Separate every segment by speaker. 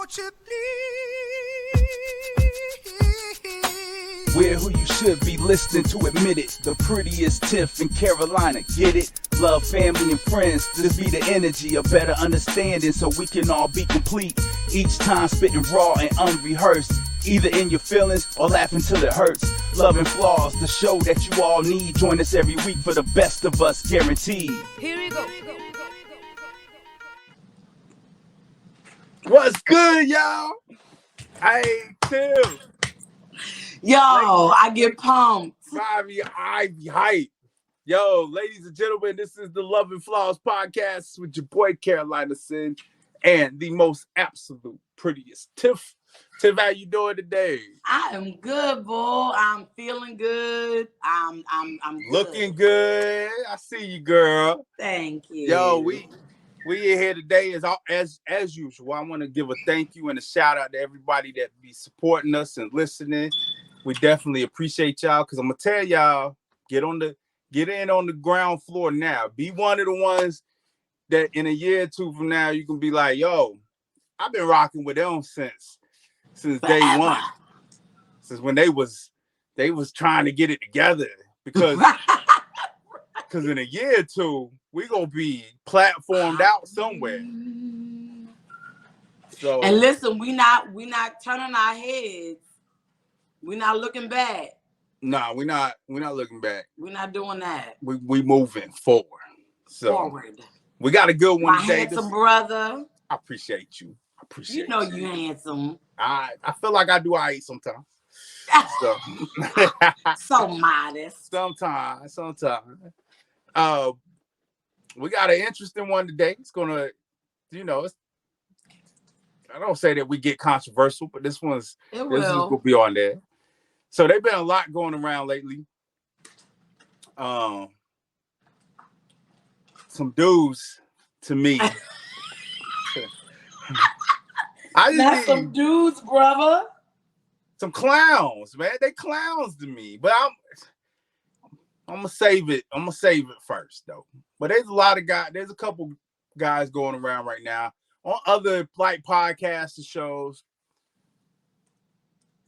Speaker 1: Won't you please?
Speaker 2: We're who you should be listening to, admit it. The prettiest Tiff in Carolina, get it? Love, family, and friends. This be the energy, a better understanding so we can all be complete. Each time spitting raw and unrehearsed. Either in your feelings or laughing till it hurts. Love and Flaws, the show that you all need. Join us every week for the best of us, guaranteed.
Speaker 1: Here we go.
Speaker 3: What's good, y'all? Hey, Tim.
Speaker 4: Yo, I get pumped.
Speaker 3: I be hype. Yo, ladies and gentlemen, this is the Love and Flaws podcast with your boy Carolina Sen and the most absolute prettiest Tiff. Tiff, how you doing today?
Speaker 4: I am good, boy. I'm feeling good. I'm good.
Speaker 3: Looking good. I see you, girl.
Speaker 4: Thank you.
Speaker 3: Yo, we in here today as usual. I want to give a thank you and a shout out to everybody that be supporting us and listening. We definitely appreciate y'all because I'm gonna tell y'all, get in on the ground floor now. Be one of the ones that in a year or two from now you can be like, yo, I've been rocking with them since day one. Since when they was trying to get it together. Because in a year or two, we gonna be platformed out somewhere. So
Speaker 4: and listen, we not turning our heads. We're not looking back.
Speaker 3: nah, we're not looking back.
Speaker 4: We're not doing that.
Speaker 3: We moving forward. So
Speaker 4: Forward.
Speaker 3: we got a good one
Speaker 4: My
Speaker 3: today.
Speaker 4: handsome brother.
Speaker 3: I appreciate you.
Speaker 4: You know you handsome.
Speaker 3: I feel like I do all right sometimes. So
Speaker 4: So modest.
Speaker 3: sometimes. We got an interesting one today. It's gonna, I don't say that we get controversial, but this is gonna be on there. So there's been a lot going around lately. Some dudes to me.
Speaker 4: Some dudes, brother.
Speaker 3: Some clowns, man. They clowns to me. But I'm gonna save it. I'm gonna save it first, though. But there's a couple guys going around right now on other like podcasts and shows.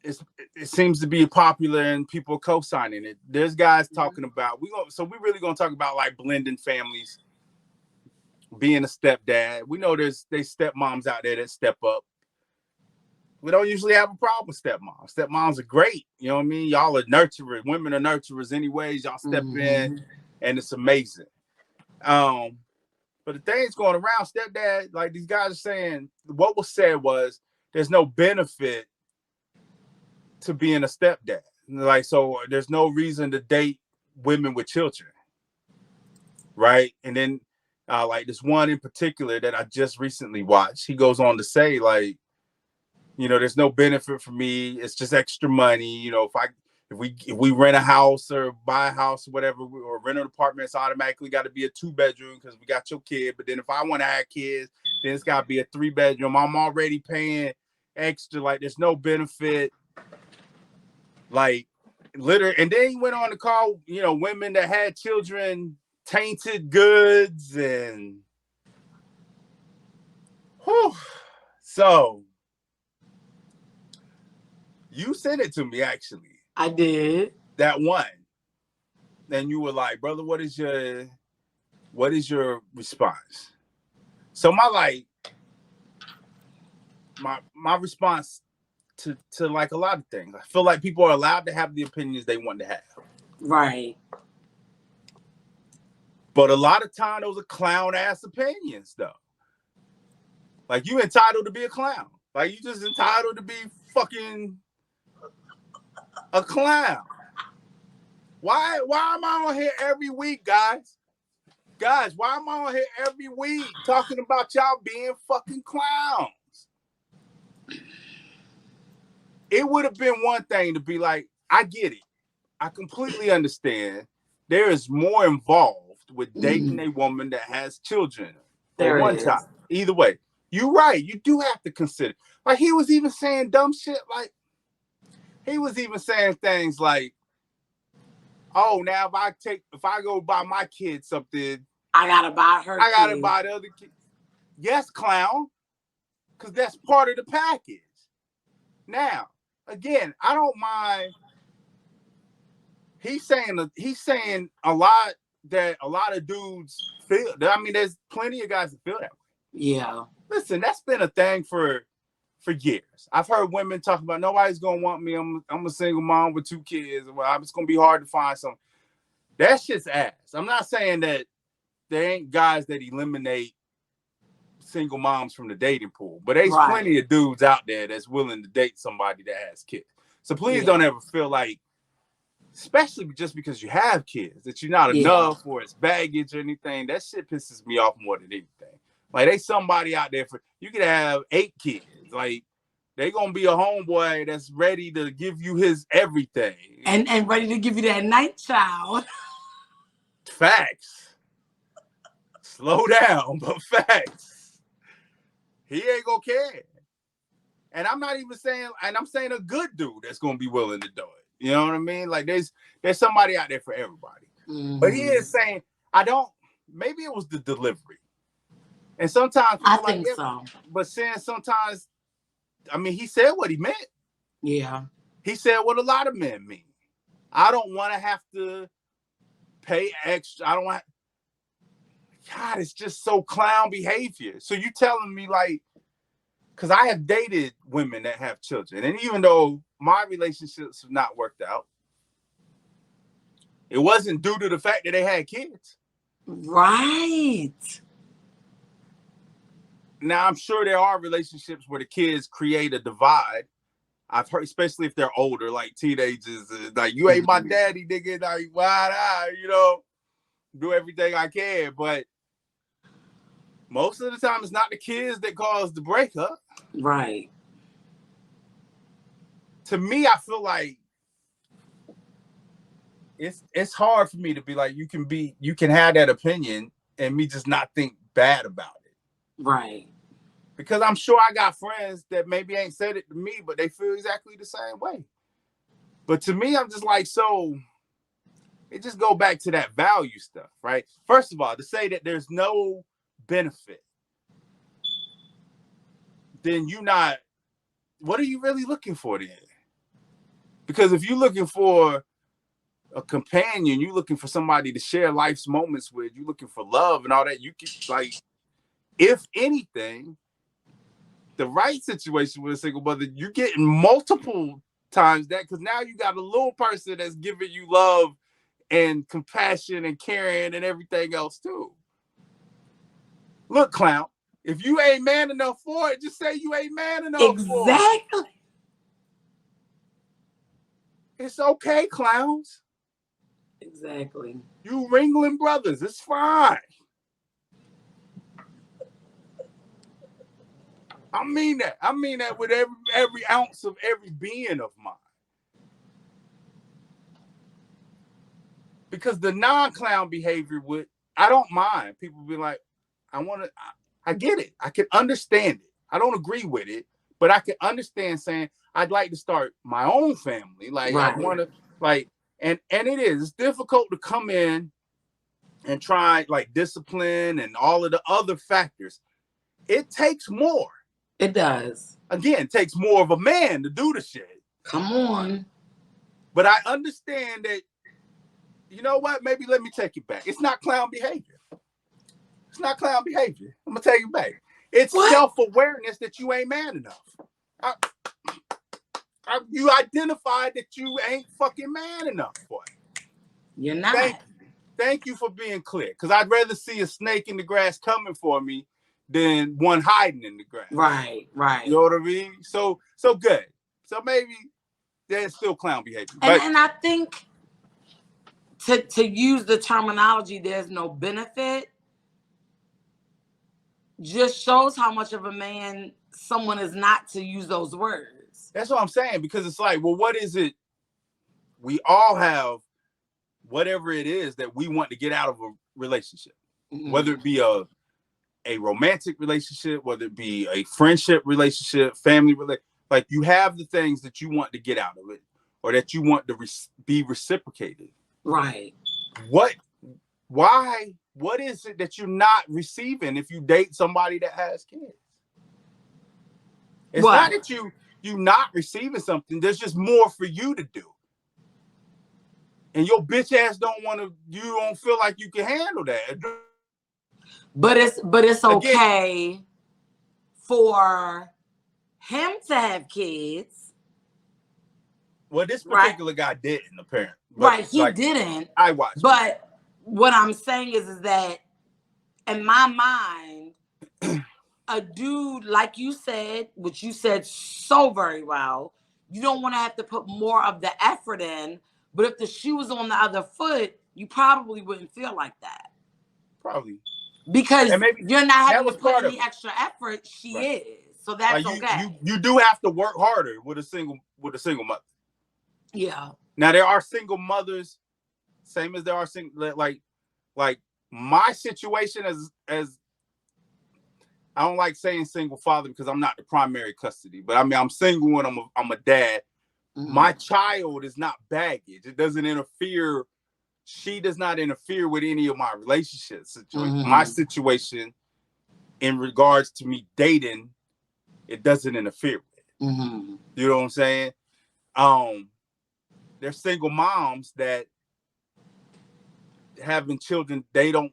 Speaker 3: It seems to be popular and people co-signing it. There's guys talking about we really gonna talk about like blending families, being a stepdad. We know there's stepmoms out there that step up. We don't usually have a problem with stepmoms. Stepmoms are great. You know what I mean? Y'all are nurturers. Women are nurturers anyways. Y'all step in and it's amazing. But the thing's going around, stepdad, like these guys are saying, what was said was there's no benefit to being a stepdad. Like, so there's no reason to date women with children. Right? And then like this one in particular that I just recently watched, he goes on to say, like, there's no benefit for me. It's just extra money. If we rent a house or buy a house or whatever, or rent an apartment, it's automatically got to be a 2-bedroom because we got your kid. But then if I want to have kids, then it's got to be a 3-bedroom. I'm already paying extra. Like, there's no benefit. Like, literally. And then he went on to call, women that had children tainted goods and so you sent it to me, actually.
Speaker 4: I did.
Speaker 3: That one. And you were like, brother, what is your response? So my response to like a lot of things. I feel like people are allowed to have the opinions they want to have.
Speaker 4: Right.
Speaker 3: But a lot of time those are clown ass opinions though. Like, you entitled to be a clown. Like, you just entitled to be fucking a clown. Why am I on here every week, guys? Guys, why am I on here every week talking about y'all being fucking clowns? It would have been one thing to be like, I get it. I completely understand. There is more involved with dating a woman that has children
Speaker 4: There
Speaker 3: one
Speaker 4: is.
Speaker 3: time. Either way, you're right. You do have to consider. Like, he was even saying dumb shit. Like, he was even saying things like, oh, now if I go buy my kid something,
Speaker 4: I gotta buy her.
Speaker 3: I gotta buy the other kid. Yes, clown. because that's part of the package. Now, again, I don't mind. He's saying a lot that a lot of dudes feel. I mean, there's plenty of guys that feel that way.
Speaker 4: Yeah.
Speaker 3: Listen, that's been a thing for years. I've heard women talk about nobody's gonna want me. I'm a single mom with 2 kids. Well, it's gonna be hard to find some. That shit's ass. I'm not saying that there ain't guys that eliminate single moms from the dating pool, but there's plenty of dudes out there that's willing to date somebody that has kids. So please don't ever feel like, especially just because you have kids, that you're not enough or it's baggage or anything. That shit pisses me off more than anything. Like, there's somebody out there you could have 8 kids. Like, they gonna be a homeboy that's ready to give you his everything.
Speaker 4: And ready to give you that night child.
Speaker 3: Facts. Slow down, but facts. He ain't gonna care. And I'm not even saying, and I'm saying a good dude that's gonna be willing to do it. You know what I mean? Like, there's somebody out there for everybody. Mm-hmm. But he is saying, maybe it was the delivery. And sometimes
Speaker 4: I think so.
Speaker 3: But saying sometimes, I mean, he said what he meant.
Speaker 4: Yeah.
Speaker 3: He said what a lot of men mean. I don't want to have to pay extra. I don't want. God, it's just so clown behavior. So you telling me, like, because I have dated women that have children, and even though my relationships have not worked out, it wasn't due to the fact that they had kids.
Speaker 4: Right.
Speaker 3: Now, I'm sure there are relationships where the kids create a divide. I've heard, especially if they're older, like teenagers, like, you ain't my daddy, nigga. Like, why, do everything I can. But most of the time, it's not the kids that cause the breakup.
Speaker 4: Right.
Speaker 3: To me, I feel like it's hard for me to be like, you can have that opinion and me just not think bad about it.
Speaker 4: Right.
Speaker 3: Because I'm sure I got friends that maybe ain't said it to me, but they feel exactly the same way. But to me, I'm just like, so it just go back to that value stuff, right? First of all, to say that there's no benefit, then what are you really looking for then? Because if you're looking for a companion, you're looking for somebody to share life's moments with, you're looking for love and all that, you can, like, if anything, the right situation with a single mother, you're getting multiple times that, because now you got a little person that's giving you love and compassion and caring and everything else too. Look, clown, if you ain't man enough for it, just say you ain't man enough for it.
Speaker 4: Exactly.
Speaker 3: It's okay, clowns.
Speaker 4: Exactly.
Speaker 3: You Ringling brothers, it's fine. I mean that. I mean that with every ounce of every being of mine. Because the non-clown behavior I don't mind. People be like, I get it. I can understand it. I don't agree with it, but I can understand saying, I'd like to start my own family. Like, right. I want to, like, and it's difficult to come in and try, like, discipline and all of the other factors. It takes more.
Speaker 4: It does.
Speaker 3: Again, it takes more of a man to do the shit.
Speaker 4: Come on.
Speaker 3: But I understand that, you know what? Maybe let me take it back. It's not clown behavior. It's not clown behavior. I'm going to take it back. It's self-awareness that you ain't man enough. You identified that you ain't fucking man enough for it.
Speaker 4: You're not.
Speaker 3: Thank you for being clear. Because I'd rather see a snake in the grass coming for me than one hiding in the grass.
Speaker 4: Right.
Speaker 3: You know what I mean? So good. So maybe there's still clown behavior.
Speaker 4: And I think to use the terminology, there's no benefit, just shows how much of a man someone is not to use those words.
Speaker 3: That's what I'm saying, because it's like, well, what is it? We all have whatever it is that we want to get out of a relationship, whether it be a romantic relationship, whether it be a friendship relationship, family relationship. Like, you have the things that you want to get out of it, or that you want to be reciprocated.
Speaker 4: Right.
Speaker 3: Why? What is it that you're not receiving if you date somebody that has kids? It's
Speaker 4: What?
Speaker 3: not that you not receiving something. There's just more for you to do. And your bitch ass you don't feel like you can handle that.
Speaker 4: But it's okay
Speaker 3: Again,
Speaker 4: for him to have kids.
Speaker 3: well, this
Speaker 4: Right?
Speaker 3: particular guy didn't, apparently. But
Speaker 4: Right, he
Speaker 3: like,
Speaker 4: didn't.
Speaker 3: I watched.
Speaker 4: But what I'm saying is that in my mind, a dude, like you said, which you said so very well, you don't want to have to put more of the effort in. But if the shoe was on the other foot, you probably wouldn't feel like that.
Speaker 3: Probably.
Speaker 4: Because
Speaker 3: And maybe
Speaker 4: you're not
Speaker 3: that
Speaker 4: having to
Speaker 3: was
Speaker 4: put
Speaker 3: part of
Speaker 4: any
Speaker 3: it.
Speaker 4: extra effort. She
Speaker 3: Right.
Speaker 4: is. So that's
Speaker 3: Like
Speaker 4: okay.
Speaker 3: you do have to work harder with a single mother.
Speaker 4: Yeah.
Speaker 3: Now there are single mothers, same as there are single like my situation as I don't like saying single father because I'm not the primary custody, but I mean I'm single and I'm a dad.
Speaker 4: Mm-hmm.
Speaker 3: My child is not baggage. It doesn't interfere. She does not interfere with any of my relationships.
Speaker 4: Mm-hmm.
Speaker 3: My situation in regards to me dating, it doesn't interfere with it.
Speaker 4: Mm-hmm.
Speaker 3: You know what I'm saying? There's single moms that having children, they don't.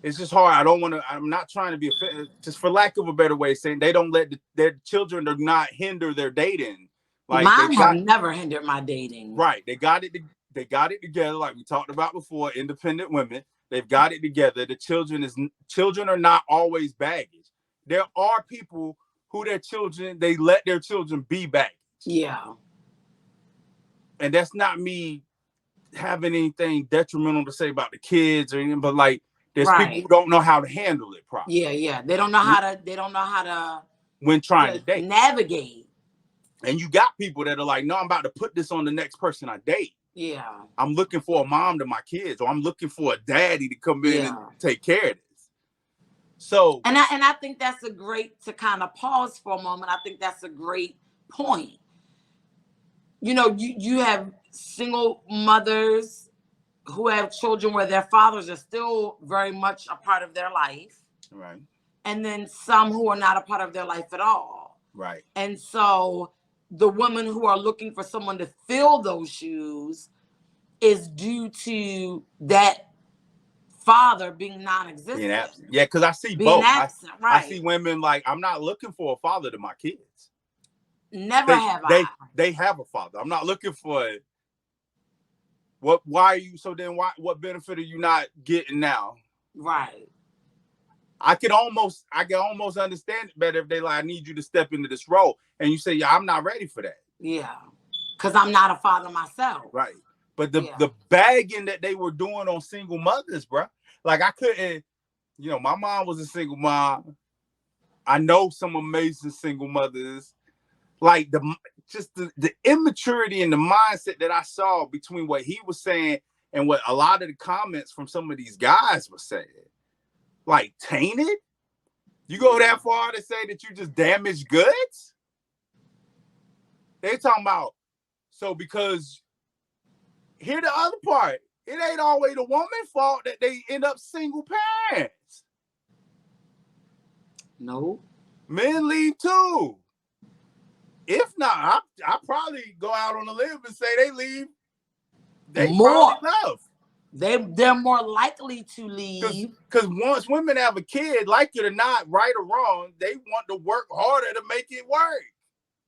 Speaker 3: It's just hard. I'm not trying to be offended. Just for lack of a better way of saying, they don't let their children do not hinder their dating. Like
Speaker 4: Mine have never hindered my dating.
Speaker 3: Right. They got it together, like we talked about before, independent women. They've got it together. The children are not always baggage. There are people who they let their children be baggage.
Speaker 4: Yeah.
Speaker 3: And that's not me having anything detrimental to say about the kids or anything, but like there's people who don't know how to handle it properly.
Speaker 4: Yeah. They don't know how to
Speaker 3: when trying to date.
Speaker 4: Navigate.
Speaker 3: And you got people that are like, no, I'm about to put this on the next person I date.
Speaker 4: Yeah.
Speaker 3: I'm looking for a mom to my kids, or I'm looking for a daddy to come in and take care of this. So
Speaker 4: and I think that's a great, to kind of pause for a moment. I think that's a great point. You know, you have single mothers who have children where their fathers are still very much a part of their life.
Speaker 3: Right.
Speaker 4: And then some who are not a part of their life at all.
Speaker 3: Right.
Speaker 4: And so the women who are looking for someone to fill those shoes is due to that father being non-existent.
Speaker 3: Being absent. Yeah, because I see
Speaker 4: being
Speaker 3: both.
Speaker 4: Absent, right.
Speaker 3: I see women like, I'm not looking for a father to my kids.
Speaker 4: Never have I.
Speaker 3: They have a father. I'm not looking for it. Why are you so then what benefit are you not getting now?
Speaker 4: Right.
Speaker 3: I can almost understand it better if they like, I need you to step into this role. And you say, yeah, I'm not ready for that.
Speaker 4: Yeah. Because I'm not a father myself.
Speaker 3: Right. But the bagging that they were doing on single mothers, bro. Like I couldn't, my mom was a single mom. I know some amazing single mothers. Like the immaturity and the mindset that I saw between what he was saying and what a lot of the comments from some of these guys were saying. Like tainted? You go that far to say that you just damaged goods? They talking about, so because here the other part, it ain't always the woman's fault that they end up single parents.
Speaker 4: No.
Speaker 3: Men leave too. If not, I probably go out on a limb and say they leave. They
Speaker 4: more
Speaker 3: love.
Speaker 4: They're more likely to leave.
Speaker 3: Because once women have a kid, like it or not, right or wrong, they want to work harder to make it work.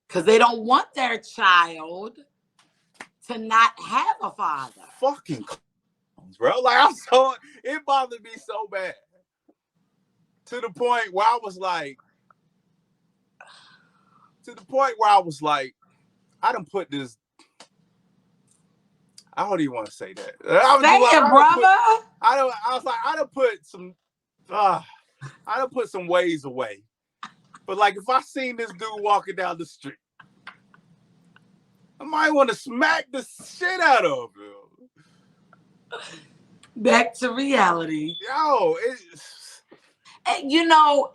Speaker 4: Because they don't want their child to not have a father.
Speaker 3: Fucking bro. Like it bothered me so bad. To the point where I was like, I done put this. I don't even want to say that. I done put some ways away. But like if I seen this dude walking down the street, I might want to smack the shit out of him.
Speaker 4: Back to reality.
Speaker 3: Yo,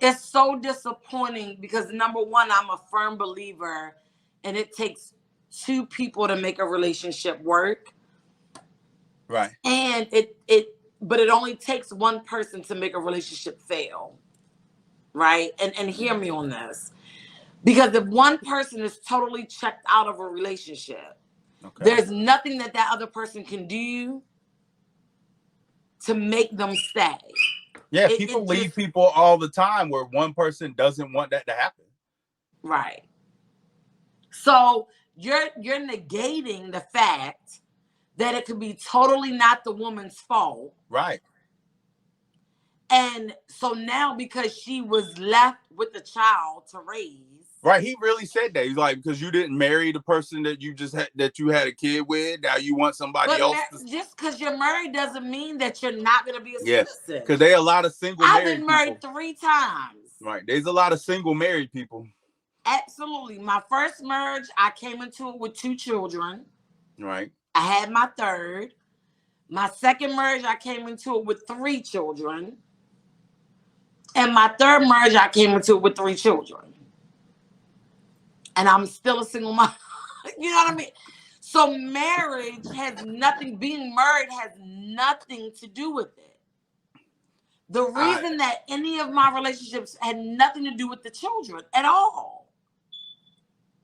Speaker 4: it's so disappointing because number one, I'm a firm believer, and it takes two people to make a relationship work.
Speaker 3: Right.
Speaker 4: And but it only takes one person to make a relationship fail. right? And hear me on this. Because if one person is totally checked out of a relationship, there's nothing that other person can do to make them stay.
Speaker 3: Yeah, people leave people all the time where one person doesn't want that to happen.
Speaker 4: Right. So you're negating the fact that it could be totally not the woman's fault.
Speaker 3: Right.
Speaker 4: And so now because she was left with the child to raise.
Speaker 3: Right. He really said that. He's like, because you didn't marry the person that you just had, that you had a kid with. Now you want somebody else.
Speaker 4: Just because you're married doesn't mean that you're not going to be a citizen.
Speaker 3: Because there are a lot of single married people. I've been married
Speaker 4: 3 times.
Speaker 3: Right. There's a lot of single married people.
Speaker 4: Absolutely. My first marriage, I came into it with 2 children.
Speaker 3: Right.
Speaker 4: I had my third. My second marriage, I came into it with 3 children. And my third marriage, I came into it with 3 children. And I'm still a single mom. You know what I mean? So marriage has nothing, being married has nothing to do with it. The reason that any of my relationships had nothing to do with the children at all.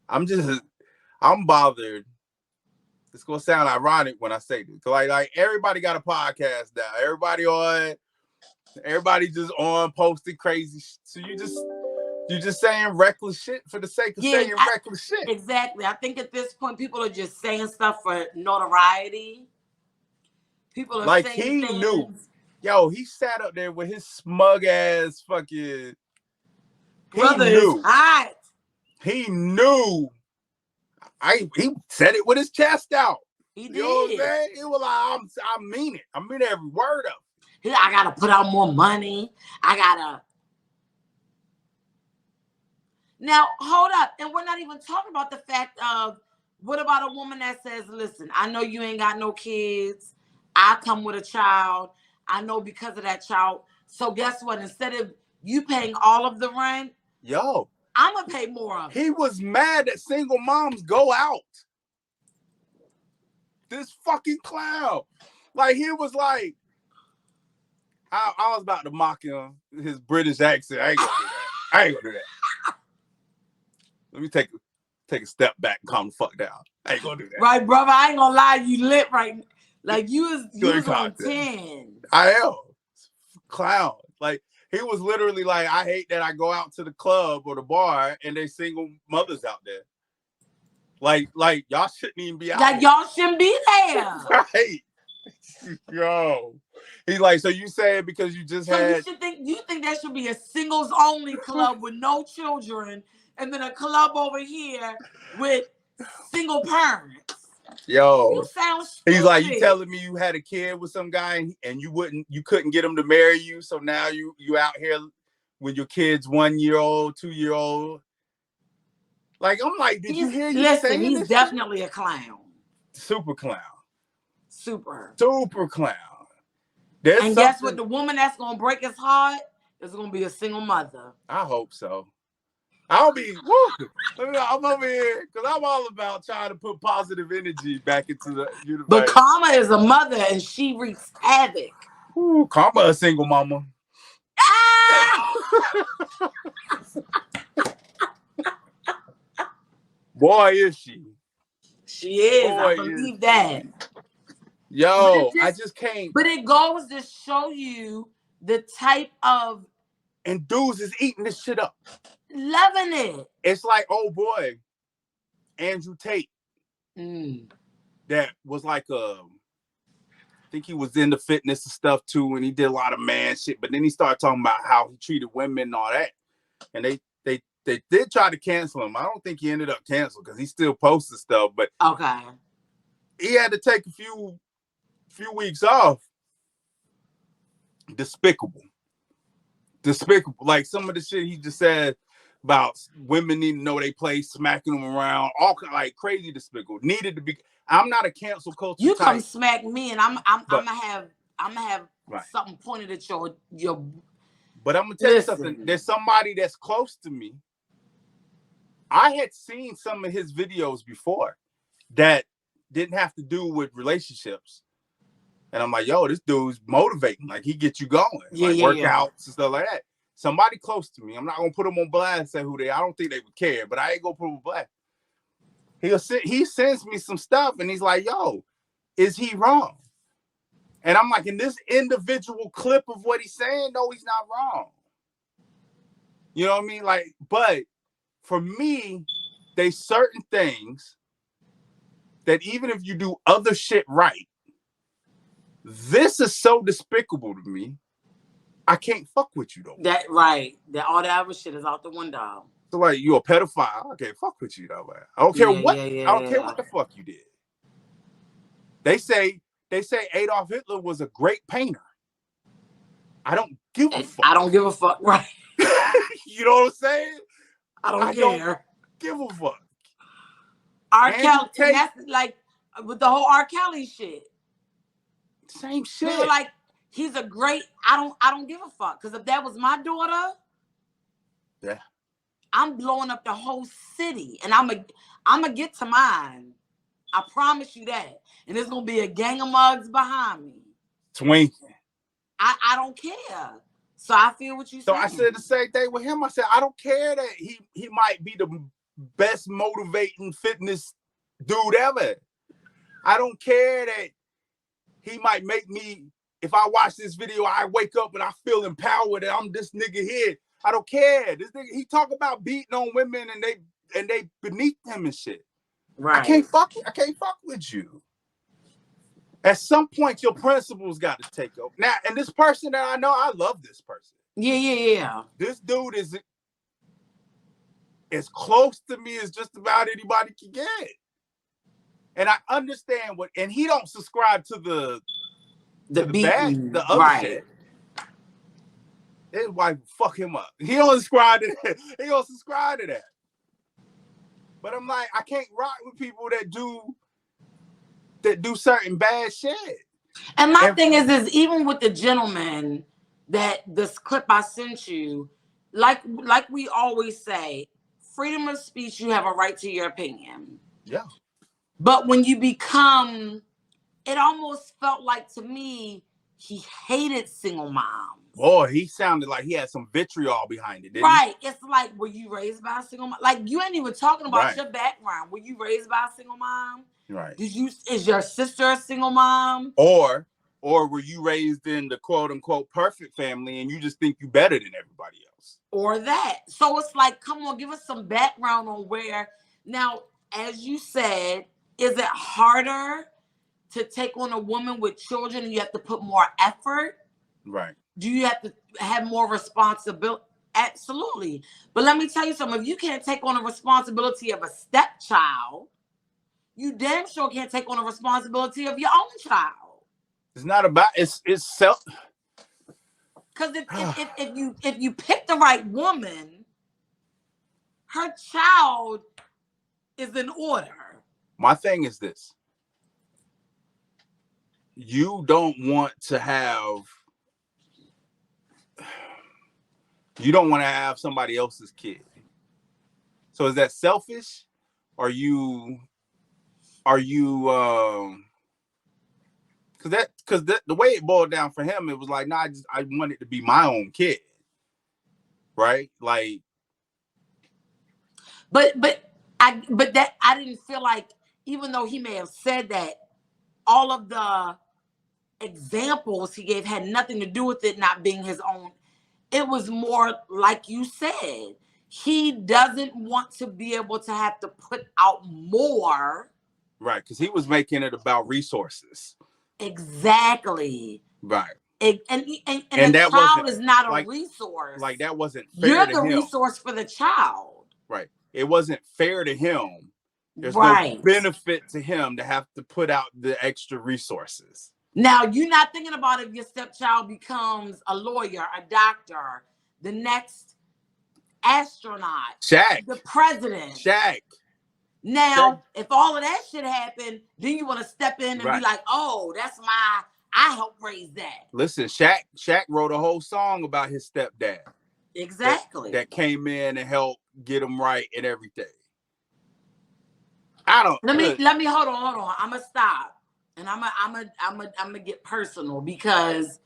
Speaker 3: I'm bothered. It's going to sound ironic when I say this. Like everybody got a podcast now. Everybody just on posting crazy. So you're just saying reckless shit for the sake of saying reckless shit.
Speaker 4: Exactly. I think at this point, people are just saying stuff for notoriety. People are
Speaker 3: like
Speaker 4: saying
Speaker 3: he
Speaker 4: things.
Speaker 3: Knew. Yo, he sat up there with his smug ass fucking.
Speaker 4: Brother is hot.
Speaker 3: He knew. He said it with his chest out.
Speaker 4: He did.
Speaker 3: You know what I'm saying? It was like, I mean it. I mean every word of it.
Speaker 4: I gotta put out more money. Now, hold up. And we're not even talking about the fact of, what about a woman that says, listen, I know you ain't got no kids. I come with a child. I know because of that child. So guess what? Instead of you paying all of the rent, I'm going to pay more of it.
Speaker 3: He was mad that single moms go out. This fucking clown. Like, he was like, I was about to mock him, his British accent. I ain't gonna do that. Let me take a step back and calm the fuck down. I ain't gonna do that.
Speaker 4: Right, brother. I ain't gonna lie, you lit right. Like you was on 10.
Speaker 3: I am. Clown. Like, he was literally like, I hate that I go out to the club or the bar and there's single mothers out there. Like y'all shouldn't even be out.
Speaker 4: Like y'all shouldn't be there.
Speaker 3: Right. Yo. He's like, so you say it because you just had.
Speaker 4: You think there should be a singles only club with no children, and then a club over here with single parents.
Speaker 3: Yo,
Speaker 4: you sound stupid.
Speaker 3: He's like, you telling me you had a kid with some guy and you couldn't get him to marry you, so now you out here with your kids 1-year-old, 2-year-old. Like, I'm like, did you hear you saying this?
Speaker 4: He's definitely a clown.
Speaker 3: Super clown.
Speaker 4: Super
Speaker 3: clown.
Speaker 4: Guess what? The woman that's gonna break his heart is gonna be a single mother.
Speaker 3: I hope so. I'm over here because I'm all about trying to put positive energy back into the universe.
Speaker 4: But Karma is a mother and she wreaks havoc.
Speaker 3: Ooh, Karma a single mama. Ah! Boy, is she.
Speaker 4: She is. Boy, I believe that.
Speaker 3: Yo, I just can't.
Speaker 4: But it goes to show you the type of.
Speaker 3: And dudes is eating this shit up.
Speaker 4: Loving it.
Speaker 3: It's like, oh boy, Andrew Tate. That was like I think he was into fitness and stuff too, and he did a lot of man shit. But then he started talking about how he treated women and all that. And they did try to cancel him. I don't think he ended up canceled because he still posted stuff. But
Speaker 4: okay,
Speaker 3: he had to take a few weeks off. Despicable. Like some of the shit he just said about women need to know they place, smacking them around, all like crazy despicable. Needed to be. I'm not a cancel culture.
Speaker 4: You
Speaker 3: type.
Speaker 4: Come smack me, and I'm gonna have right. Something pointed at your.
Speaker 3: But I'm gonna tell you something. There's somebody that's close to me. I had seen some of his videos before that didn't have to do with relationships. And I'm like, yo, this dude's motivating. Like, he gets you going. Workouts and stuff like that. somebody close to me. I'm not gonna put them on blast and say who they. I don't think they would care, but I ain't gonna put them on blast. He sends me some stuff, and he's like, "Yo, is he wrong?" And I'm like, in this individual clip of what he's saying, no, he's not wrong. You know what I mean? Like, but for me, there's certain things that even if you do other shit right, this is so despicable to me. I can't fuck with you though.
Speaker 4: That right. That all that other shit is out the window.
Speaker 3: So like, you a pedophile? I can't fuck with you though, man. I don't care what. I don't care what the fuck you did. They say Adolf Hitler was a great painter. I don't give a fuck.
Speaker 4: I don't give a fuck, right?
Speaker 3: You know what I'm saying?
Speaker 4: I don't care.
Speaker 3: Give a fuck.
Speaker 4: R. Kelly, that's like with the whole R. Kelly shit.
Speaker 3: Same shit.
Speaker 4: They were like, he's a great. I don't give a fuck, because if that was my daughter,
Speaker 3: yeah,
Speaker 4: I'm blowing up the whole city, and I'm gonna get to mine. I promise you that. And there's gonna be a gang of mugs behind me.
Speaker 3: Twinking.
Speaker 4: I don't care. So I feel what you said.
Speaker 3: So I said the same thing with him. I said, I don't care that he might be the best motivating fitness dude ever. I don't care that he might make me, if I watch this video, I wake up and I feel empowered that I'm this nigga here. I don't care. This nigga, he talk about beating on women and they beneath him and shit.
Speaker 4: Right.
Speaker 3: I can't fuck with you. At some point, your principles got to take over. Now, and this person that I know, I love this person.
Speaker 4: Yeah.
Speaker 3: This dude is as close to me as just about anybody can get. And I understand and he don't subscribe to the other
Speaker 4: right.
Speaker 3: shit. His wife fuck him up. He don't subscribe to that. He don't subscribe to that. But I'm like, I can't rock with people that do certain bad shit.
Speaker 4: And my thing is even with the gentleman that this clip I sent you, like we always say, freedom of speech, you have a right to your opinion.
Speaker 3: Yeah.
Speaker 4: But when you become, it almost felt like to me, he hated single moms.
Speaker 3: Boy, he sounded like he had some vitriol behind it, didn't
Speaker 4: right. He? It's like, were you raised by a single mom? Like, you ain't even talking about your background. Were you raised by a single mom?
Speaker 3: Right.
Speaker 4: Is your sister a single mom?
Speaker 3: Or were you raised in the quote unquote perfect family and you just think you better than everybody else?
Speaker 4: Or that. So it's like, come on, give us some background on where. Now, as you said, is it harder to take on a woman with children and you have to put more effort?
Speaker 3: Right.
Speaker 4: Do you have to have more responsibility? Absolutely. But let me tell you something. If you can't take on the responsibility of a stepchild, you damn sure can't take on the responsibility of your own child.
Speaker 3: It's not about it's self.
Speaker 4: Because if you pick the right woman, her child is in order.
Speaker 3: My thing is this. You don't want to have somebody else's kid. So is that selfish? Are you because the way it boiled down for him, it was like, nah, I want it to be my own kid. Right? Like,
Speaker 4: but that I didn't feel like, even though he may have said that, all of the examples he gave had nothing to do with it not being his own. It was more like you said, he doesn't want to be able to have to put out more.
Speaker 3: Right, because he was making it about resources.
Speaker 4: Exactly.
Speaker 3: Right.
Speaker 4: And the child is not a resource.
Speaker 3: Like, that wasn't fair
Speaker 4: You're
Speaker 3: to
Speaker 4: the
Speaker 3: him.
Speaker 4: resource for the child.
Speaker 3: Right. It wasn't fair to him. There's
Speaker 4: no
Speaker 3: benefit to him to have to put out the extra resources.
Speaker 4: Now, you're not thinking about if your stepchild becomes a lawyer, a doctor, the next astronaut, the president.
Speaker 3: Shaq.
Speaker 4: Now, if all of that shit happened, then you want to step in and be like, oh, I helped raise that.
Speaker 3: Listen, Shaq wrote a whole song about his stepdad.
Speaker 4: Exactly.
Speaker 3: That came in and helped get him right and everything. I don't.
Speaker 4: Let me hold on. I'm gonna stop. And I'm gonna get personal, because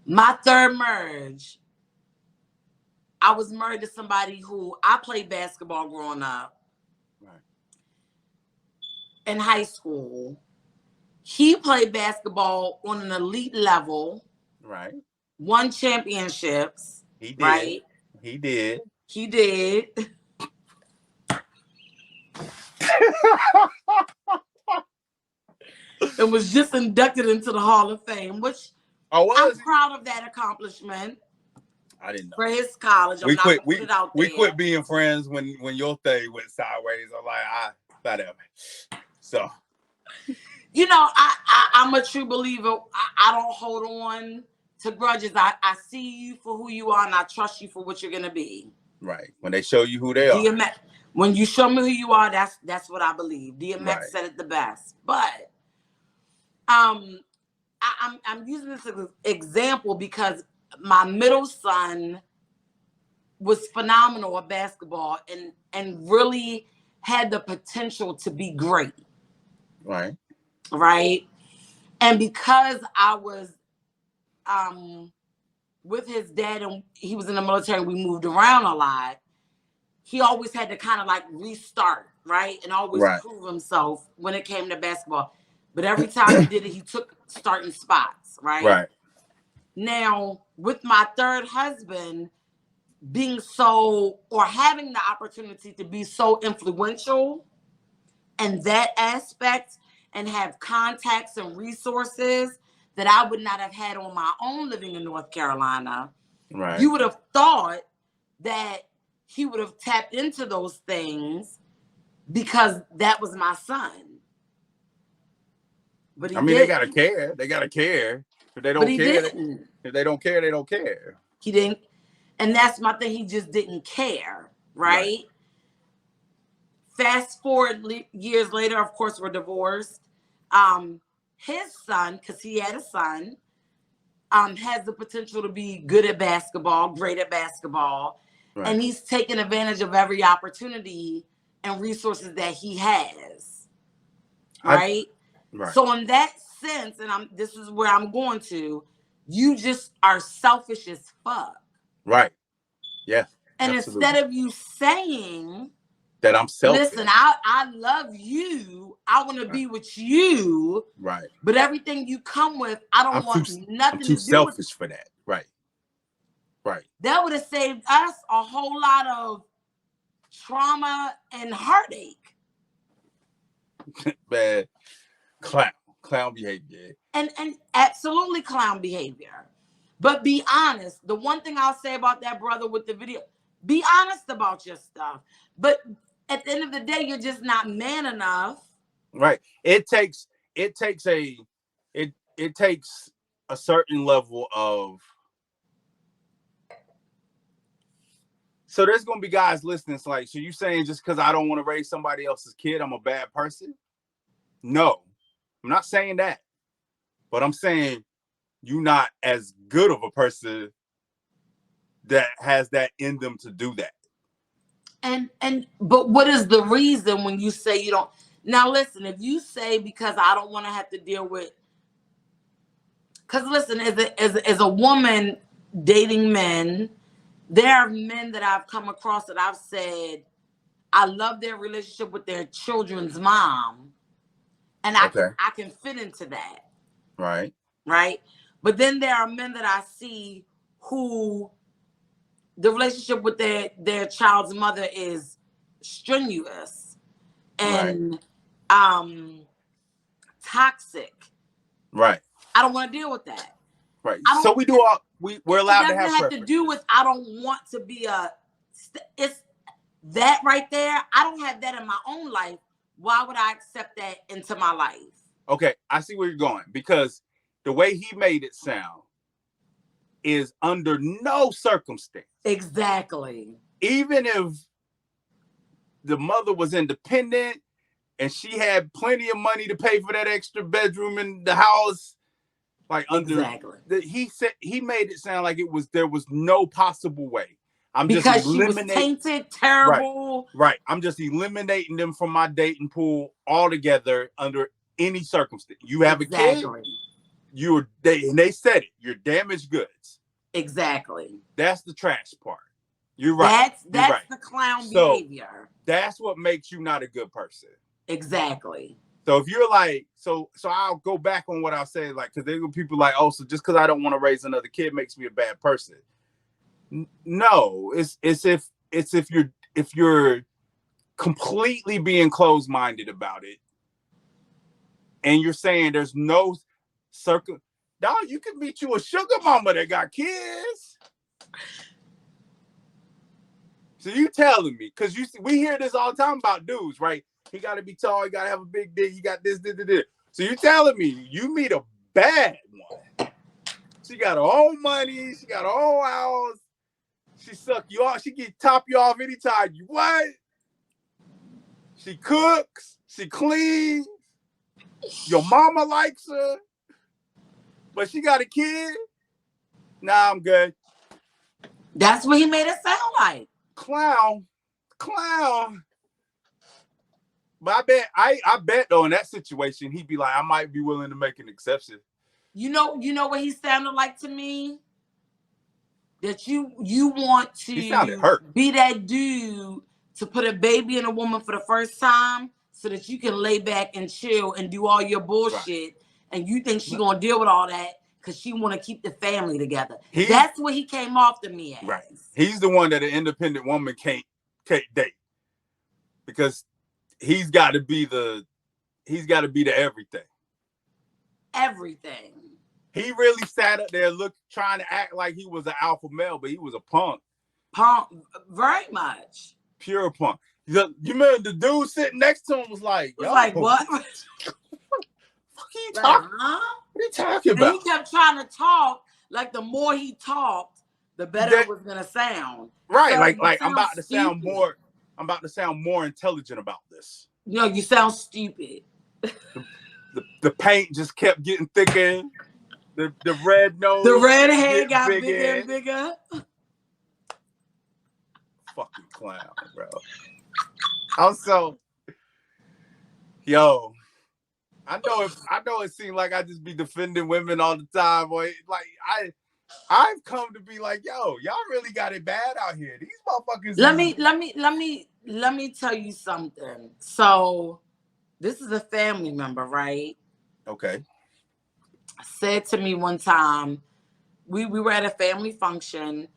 Speaker 4: my third merge I was married to somebody who I played basketball growing up.
Speaker 3: Right.
Speaker 4: In high school. He played basketball on an elite level.
Speaker 3: Right.
Speaker 4: Won championships.
Speaker 3: He did.
Speaker 4: Right.
Speaker 3: He did.
Speaker 4: He did. And was just inducted into the Hall of Fame, which I'm proud of that accomplishment.
Speaker 3: I didn't know.
Speaker 4: For his college. I'm not gonna put it out there.
Speaker 3: We quit being friends when your thing went sideways. I'm like, whatever. So,
Speaker 4: you know, I'm a true believer. I don't hold on to grudges. I see you for who you are, and I trust you for what you're gonna be.
Speaker 3: Right. When they show you who they are.
Speaker 4: When you show me who you are, that's what I believe. DMX said it the best. But I'm using this as an example because my middle son was phenomenal at basketball and really had the potential to be great.
Speaker 3: Right.
Speaker 4: Right. And because I was with his dad and he was in the military, we moved around a lot. He always had to kind of like restart, right? And always prove himself when it came to basketball. But every time he did it, he took starting spots, right?
Speaker 3: Right.
Speaker 4: Now, with my third husband being having the opportunity to be so influential in that aspect and have contacts and resources that I would not have had on my own living in North Carolina, you would have thought that he would have tapped into those things because that was my son. But
Speaker 3: they gotta care. They gotta care. If they don't care, if they don't care, they don't care.
Speaker 4: He didn't. And that's my thing. He just didn't care, right? Fast forward years later, of course, we're divorced. His son, because he had a son, has the potential to be good at basketball, great at basketball. Right. And he's taking advantage of every opportunity and resources that he has. Right? Right. So in that sense, and this is where I'm going to, you just are selfish as fuck.
Speaker 3: Right. Yeah.
Speaker 4: And absolutely. Instead of you saying
Speaker 3: that I'm selfish.
Speaker 4: Listen, I love you. I want to be with you.
Speaker 3: Right.
Speaker 4: But everything you come with, I don't want nothing to do with.
Speaker 3: I'm too selfish for that. Right. Right.
Speaker 4: That would have saved us a whole lot of trauma and heartache.
Speaker 3: Bad clown behavior.
Speaker 4: And absolutely clown behavior. But be honest. The one thing I'll say about that brother with the video, be honest about your stuff. But at the end of the day, you're just not man enough.
Speaker 3: Right. It takes a certain level of. So there's gonna be guys listening. It's like, so you saying just because I don't want to raise somebody else's kid, I'm a bad person? No, I'm not saying that. But I'm saying you're not as good of a person that has that in them to do that.
Speaker 4: But what is the reason when you say you don't? Now listen, if you say because I don't want to have to deal with, because listen, as a woman dating men, there are men that I've come across that I've said I love their relationship with their children's mom, and I can fit into that.
Speaker 3: Right.
Speaker 4: Right. But then there are men that I see who the relationship with their child's mother is strenuous and toxic.
Speaker 3: Right.
Speaker 4: I don't want to deal with that.
Speaker 3: Right. So we're allowed to have. It doesn't
Speaker 4: have to do with I don't want to be it's that right there. I don't have that in my own life. Why would I accept that into my life?
Speaker 3: Okay, I see where you're going, because the way he made it sound is under no circumstance.
Speaker 4: Exactly.
Speaker 3: Even if the mother was independent and she had plenty of money to pay for that extra bedroom in the house, he said he made it sound like there was no possible way.
Speaker 4: Because she was tainted, terrible.
Speaker 3: Right. I'm just eliminating them from my dating pool altogether under any circumstance. You have a kid. And they said it. You're damaged goods.
Speaker 4: Exactly.
Speaker 3: That's the trash part. You're right.
Speaker 4: That's
Speaker 3: right.
Speaker 4: the clown
Speaker 3: So,
Speaker 4: behavior.
Speaker 3: That's what makes you not a good person.
Speaker 4: Exactly.
Speaker 3: So if you're like, so I'll go back on what I said, like, because there were people like, oh, so just because I don't want to raise another kid makes me a bad person. No, it's if you're completely being closed-minded about it, and you're saying there's no dog, you can meet you a sugar mama that got kids. So you telling me, because we hear this all the time about dudes, right? He got to be tall, he got to have a big dick, he got this. So you telling me you meet a bad one. She got her own money, she got her own house, she suck you off, she can top you off anytime you want. She cooks, she cleans, your mama likes her, but she got a kid. Nah, I'm good.
Speaker 4: That's what he made it sound like.
Speaker 3: Clown. But I bet though in that situation he'd be like, I might be willing to make an exception.
Speaker 4: You know what he sounded like to me? That you want to
Speaker 3: He sounded hurt.
Speaker 4: Be that dude to put a baby in a woman for the first time so that you can lay back and chill and do all your bullshit. Right. And you think she gonna deal with all that because she want to keep the family together. That's what he came off to me as.
Speaker 3: Right. He's the one that an independent woman can't date. Because he's got to be the everything.
Speaker 4: Everything.
Speaker 3: He really sat up there trying to act like he was an alpha male, but he was a punk.
Speaker 4: Punk, very much.
Speaker 3: Pure punk. You remember the dude sitting next to him was like,
Speaker 4: yo, like what?
Speaker 3: What are you talking? What are you talking about?
Speaker 4: And he kept trying to talk. Like the more he talked, the better it was gonna sound.
Speaker 3: Right. So like I'm about to sound more. I'm about to sound more intelligent about this.
Speaker 4: No, you sound stupid.
Speaker 3: The paint just kept getting thicker. The red nose.
Speaker 4: The red hair got bigger and bigger.
Speaker 3: Fucking clown, bro. Also, yo, I know it seems like I just be defending women all the time, boy. Like I've come to be like, yo, y'all really got it bad out here. These motherfuckers.
Speaker 4: Let me tell you something. So, this is a family member, right?
Speaker 3: Okay.
Speaker 4: Said to me one time, we were at a family function,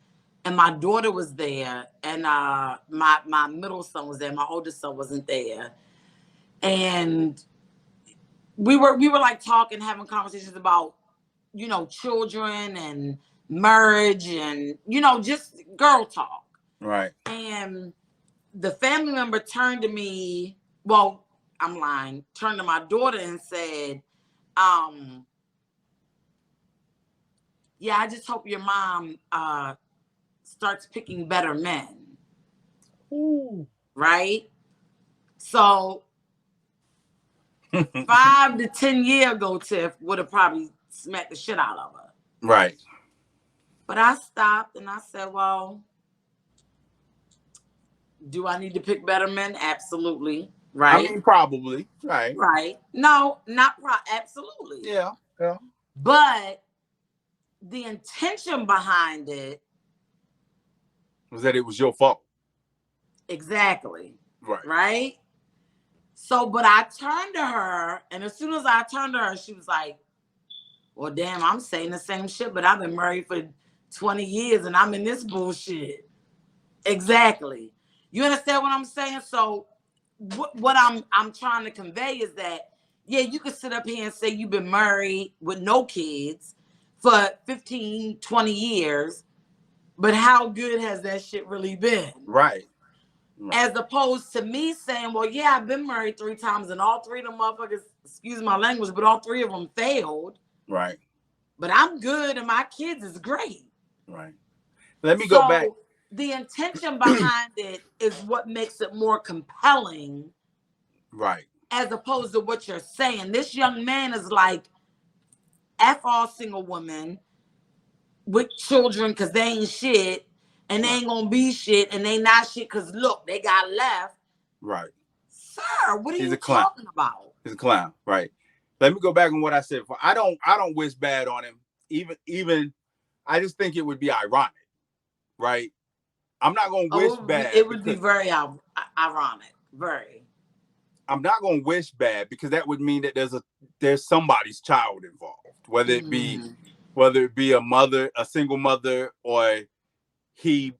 Speaker 4: and my daughter was there, and my middle son was there. My oldest son wasn't there, and we were like talking, having conversations about, children and marriage and, just girl talk.
Speaker 3: Right.
Speaker 4: And the family member turned to me, well, I'm lying, turned to my daughter and said, yeah, I just hope your mom starts picking better men.
Speaker 3: Ooh.
Speaker 4: Right? So 5 to 10 years ago, Tiff would have probably smacked the shit out of her.
Speaker 3: Right.
Speaker 4: But I stopped and I said, well, do I need to pick better men? Absolutely. Right.
Speaker 3: I mean, probably. Right.
Speaker 4: Right. No, not absolutely.
Speaker 3: Yeah. Yeah.
Speaker 4: But the intention behind it
Speaker 3: was that it was your fault.
Speaker 4: Exactly.
Speaker 3: Right.
Speaker 4: Right. So, but I turned to her, and as soon as I turned to her, she was like, well, damn, I'm saying the same shit, but I've been married for 20 years and I'm in this bullshit. Exactly. You understand what I'm saying? So what I'm trying to convey is that, yeah, you could sit up here and say you've been married with no kids for 15, 20 years, but how good has that shit really been?
Speaker 3: Right.
Speaker 4: As opposed to me saying, well, yeah, I've been married 3 times and all 3 of them motherfuckers, excuse my language, but all 3 of them failed.
Speaker 3: Right.
Speaker 4: But I'm good and my kids is great.
Speaker 3: Right. Let me go back.
Speaker 4: The intention behind it is what makes it more compelling.
Speaker 3: Right.
Speaker 4: As opposed to what you're saying. This young man is like, F all single women with children because they ain't shit and they ain't gonna be shit and they not shit because look, they got left.
Speaker 3: Right.
Speaker 4: Sir, what are you talking about?
Speaker 3: He's a clown. Right. Let me go back on what I said before. I don't wish bad on him. Even I just think it would be ironic, right? I'm not gonna wish bad.
Speaker 4: It would be very ironic. Very.
Speaker 3: I'm not gonna wish bad because that would mean that there's somebody's child involved, whether it be a single mother, or he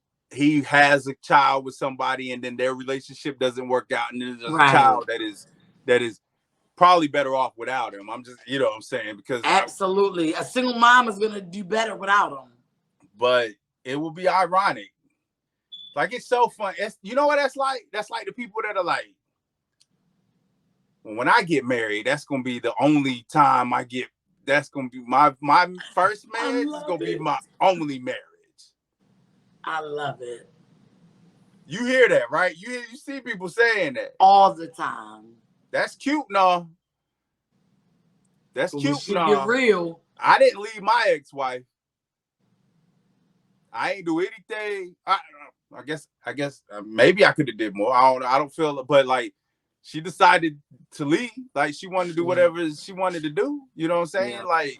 Speaker 3: has a child with somebody and then their relationship doesn't work out, and there's a child that is probably better off without him. I'm just, you know what I'm saying? Because
Speaker 4: absolutely, a single mom is gonna do better without him.
Speaker 3: But it will be ironic. Like, it's so fun. You know what that's like? That's like the people that are like, when I get married, that's gonna be the only time I get. That's gonna be my first marriage. Is gonna be my only marriage.
Speaker 4: I love it.
Speaker 3: You hear that, right? You see people saying that
Speaker 4: all the time.
Speaker 3: That's cute, no. That's cute, no.
Speaker 4: Get real.
Speaker 3: I didn't leave my ex-wife. I ain't do anything. I guess maybe I could have did more. I don't feel, but like, she decided to leave. Like, she wanted to do whatever she wanted to do. You know what I'm saying?
Speaker 4: Yeah.
Speaker 3: Like,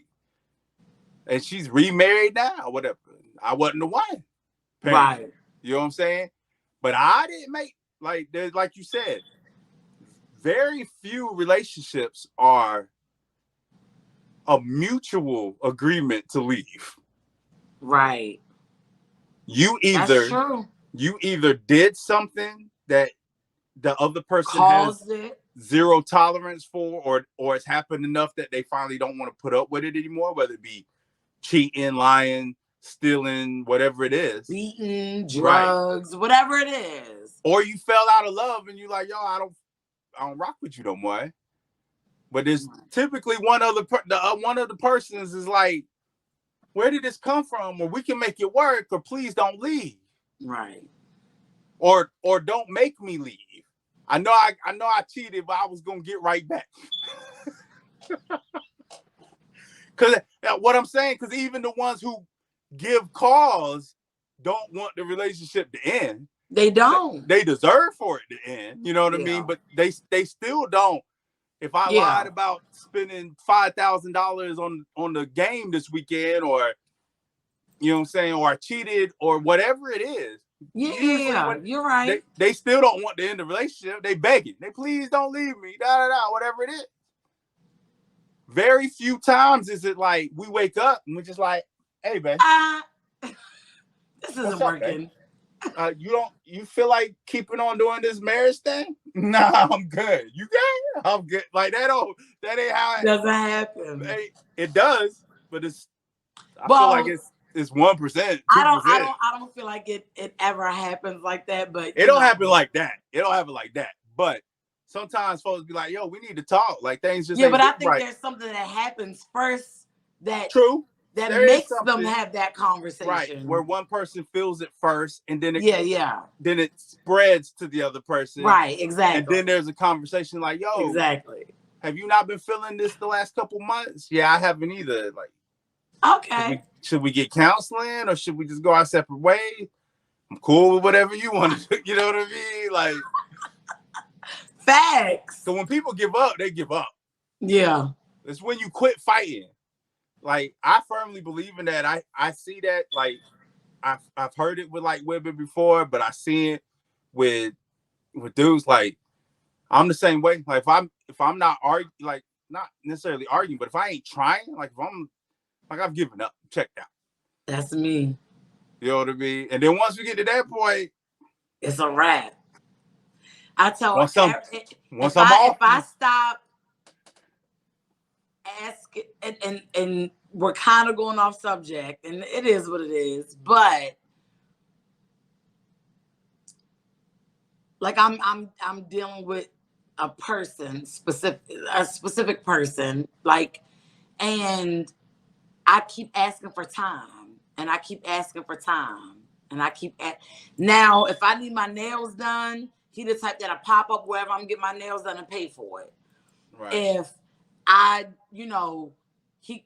Speaker 3: and she's remarried now, whatever. I wasn't the one.
Speaker 4: Right.
Speaker 3: You know what I'm saying? But I didn't make, like you said, very few relationships are a mutual agreement to leave.
Speaker 4: Right.
Speaker 3: That's true. You either did something that the other person has zero tolerance for, or it's happened enough that they finally don't want to put up with it anymore, whether it be cheating, lying, stealing, whatever it is.
Speaker 4: Beating, drugs, whatever it is.
Speaker 3: Or you fell out of love and you're like, yo, I don't rock with you no more. But there's typically one of the persons is like, where did this come from? Or we can make it work, or please don't leave. Right. Or don't make me leave. I know I cheated, but I was gonna get right back. Cause what I'm saying, because even the ones who give cause don't want the relationship to end. They don't. They deserve for it to end. You know what I mean? But they still don't. If I lied about spending $5,000 on the game this weekend, or you know what I'm saying, or I cheated, or whatever it is. Yeah, you're right. They still don't want to end the relationship. They begging. They please don't leave me. Whatever it is. Very few times is it like we wake up and we're just like, hey, babe. This isn't working. You feel like keeping on doing this marriage thing? Nah, I'm good. You good? I'm good. Like, that ain't how it doesn't happen. It does, but I feel like it's 1%, 2%.
Speaker 4: I don't feel like it ever happens like that, but
Speaker 3: it don't happen like that. It don't happen like that. But sometimes folks be like, yo, we need to talk. Like, things just
Speaker 4: but I think there's something that happens first that that makes them have that conversation.
Speaker 3: Right, where one person feels it first, and then then it spreads to the other person.
Speaker 4: Right, exactly.
Speaker 3: And then there's a conversation like, yo,
Speaker 4: exactly.
Speaker 3: Have you not been feeling this the last couple months? Yeah, I haven't either. Like,
Speaker 4: okay.
Speaker 3: Should we get counseling, or should we just go our separate ways? I'm cool with whatever you want to do. You know what I mean? Like,
Speaker 4: facts.
Speaker 3: So when people give up, they give up.
Speaker 4: Yeah.
Speaker 3: It's when you quit fighting. Like, I firmly believe in that. I see that. Like, I've heard it with like women before, but I see it with dudes. Like, I'm the same way. Like, if I'm not arguing, like, not necessarily arguing, but if I ain't trying, like, if I'm like, I've given up, checked out.
Speaker 4: That's me.
Speaker 3: You know what I mean? And then once we get to that point,
Speaker 4: it's a wrap. I tell
Speaker 3: if
Speaker 4: I stop asking, and we're kind of going off subject, and it is what it is, but like I'm dealing with a specific person, like, and I keep asking for time, and I keep asking for time, and I keep now if I need my nails done, he the type that'll pop up wherever I'm getting my nails done and pay for it. Right. If I, he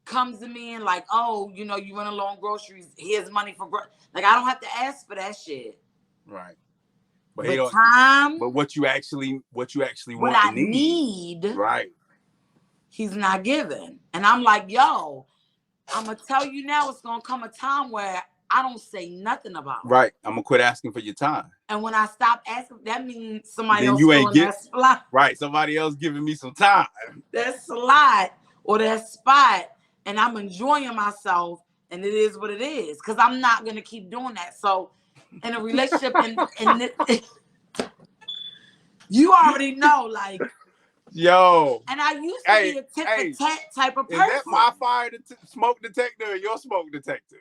Speaker 4: comes to me and like, oh, you run low on groceries, here's money for like, I don't have to ask for that shit.
Speaker 3: Right.
Speaker 4: But time.
Speaker 3: But what you actually want
Speaker 4: I need.
Speaker 3: Right.
Speaker 4: He's not giving. And I'm like, yo, I'm gonna tell you now, it's gonna come a time where I don't say nothing about it.
Speaker 3: Right. I'm gonna quit asking for your time.
Speaker 4: And when I stop asking, that means somebody
Speaker 3: Then
Speaker 4: else
Speaker 3: you ain't
Speaker 4: filling that slot.
Speaker 3: Right. Somebody else giving me some time.
Speaker 4: That slot or that spot, and I'm enjoying myself, and it is what it is. Because I'm not gonna keep doing that. So in a relationship, you already know, like,
Speaker 3: yo.
Speaker 4: and I used to be a tit for tat type of person.
Speaker 3: Is that my fire smoke detector or your smoke detector?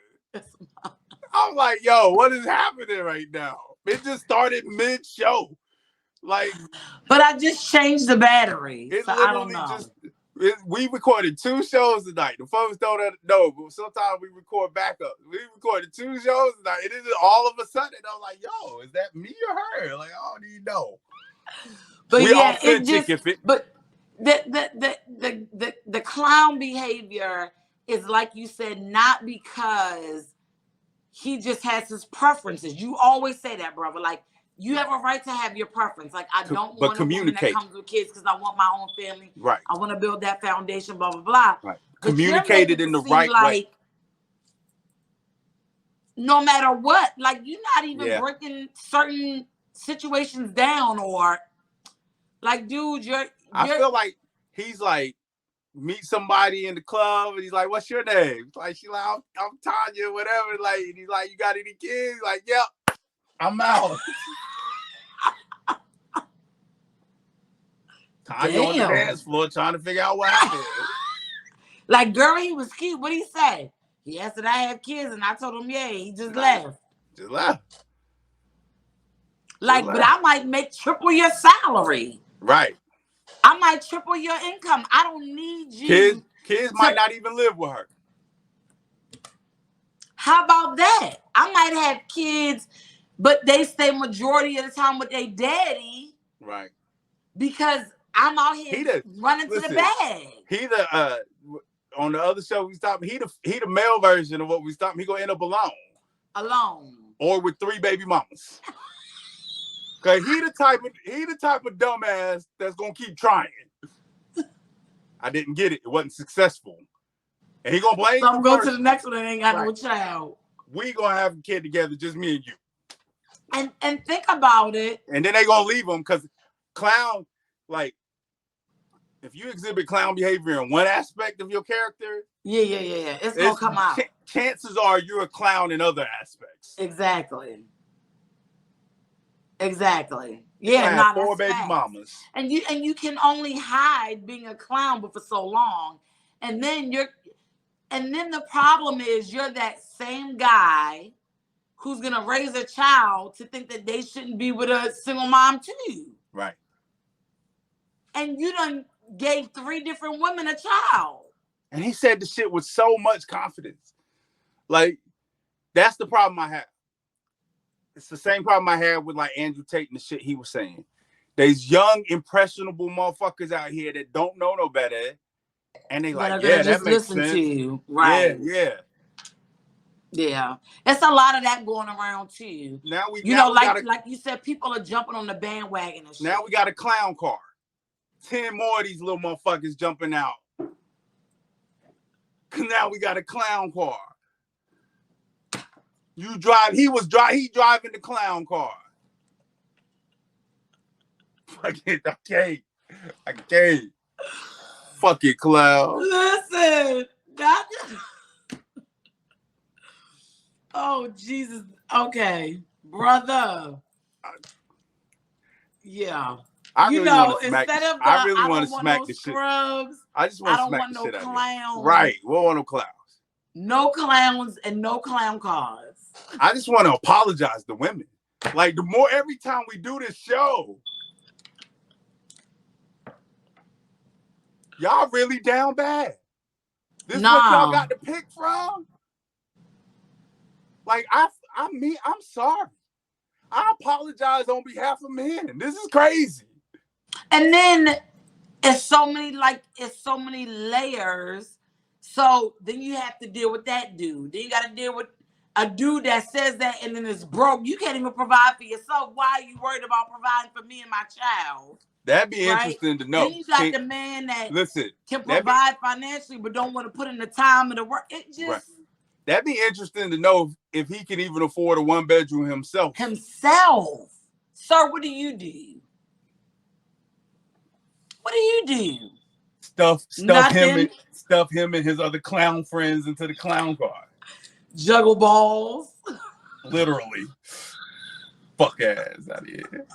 Speaker 3: I'm like, yo, what is happening right now? It just started mid-show. Like,
Speaker 4: but I just changed the battery.
Speaker 3: It
Speaker 4: so
Speaker 3: literally
Speaker 4: I don't know.
Speaker 3: we recorded 2 shows tonight. The folks don't know, but sometimes we record backup. We recorded 2 shows tonight. It is all of a sudden. I'm like, yo, is that me or her? Like, I don't even know.
Speaker 4: But
Speaker 3: we
Speaker 4: yeah,
Speaker 3: authentic
Speaker 4: but the clown behavior is, like you said, not because he just has his preferences. You always say that, brother. Like, you have a right to have your preference. Like, I don't want a woman that comes with kids because I want my own family.
Speaker 3: Right.
Speaker 4: I want to build that foundation, blah, blah, blah.
Speaker 3: Right.
Speaker 4: But
Speaker 3: Communicated in the right way.
Speaker 4: No matter what, like, you're not even breaking certain situations down, or like, dude,
Speaker 3: I feel like he's like, meet somebody in the club and he's like, what's your name? Like, she's like, I'm Tanya, whatever. Like, and he's like, you got any kids? He's like, yep, I'm out. Tanya on the dance floor trying to figure out what happened.
Speaker 4: Like, girl, he was cute. What'd he say? He asked, did I have kids? And I told him, yeah. He just left.
Speaker 3: Just left.
Speaker 4: Like, but I might make triple your salary.
Speaker 3: Right.
Speaker 4: I might triple your income. I don't need you.
Speaker 3: Kids might not even live with her.
Speaker 4: How about that? I might have kids, but they stay majority of the time with their daddy.
Speaker 3: Right.
Speaker 4: Because I'm out here running to the bag.
Speaker 3: He on the other show we stopped. He the male version of what we stopped. He gonna end up alone.
Speaker 4: Alone.
Speaker 3: Or with 3 baby mamas. Cause he the type of dumbass that's gonna keep trying. I didn't get it. It wasn't successful. And he gonna blame.
Speaker 4: So I'm going to the next one and ain't got no child.
Speaker 3: We gonna have a kid together, just me and you.
Speaker 4: And think about it.
Speaker 3: And then they gonna leave him because clown, like, if you exhibit clown behavior in one aspect of your character,
Speaker 4: it's gonna come out.
Speaker 3: Chances are you're a clown in other aspects.
Speaker 4: Exactly. Yeah, not
Speaker 3: 4 baby mamas.
Speaker 4: And you can only hide being a clown but for so long. And then the problem is you're that same guy who's gonna raise a child to think that they shouldn't be with a single mom too.
Speaker 3: Right.
Speaker 4: And you done gave 3 different women a child.
Speaker 3: And he said the shit with so much confidence. Like, that's the problem I have. It's the same problem I had with, like, Andrew Tate and the shit he was saying. There's young, impressionable motherfuckers out here that don't know no better. And they like, yeah, that makes sense.
Speaker 4: To you. Right. Yeah. It's a lot of that going around too.
Speaker 3: Now we
Speaker 4: like you said, people are jumping on the bandwagon and shit.
Speaker 3: Now we got a clown car. 10 more of these little motherfuckers jumping out. Now we got a clown car. He driving the clown car. I can't. Fuck it, clown.
Speaker 4: Listen, oh Jesus. Okay, brother. Yeah.
Speaker 3: I really want to smack
Speaker 4: the shit. I
Speaker 3: just want to smack the shit out of you. Clowns. Right. We don't want no clowns.
Speaker 4: No clowns and no clown cars.
Speaker 3: I just want to apologize to women. Like, every time we do this show, y'all really down bad. This is what y'all got to pick from? Like, I'm sorry. I apologize on behalf of men. This is crazy.
Speaker 4: And then it's so many layers. So then you have to deal with that dude. Then you got to deal with a dude that says that and then is broke. You can't even provide for yourself. Why are you worried about providing for me and my child?
Speaker 3: That'd be interesting to know.
Speaker 4: Then you got the man that can provide financially but don't want to put in the time and the work.
Speaker 3: That'd be interesting to know if he can even afford a 1-bedroom himself.
Speaker 4: Himself. Sir, what do you do? What do you do?
Speaker 3: Stuff
Speaker 4: Nothing.
Speaker 3: him and his other clown friends into the clown car.
Speaker 4: Juggle balls.
Speaker 3: Literally. Fuck ass out of here.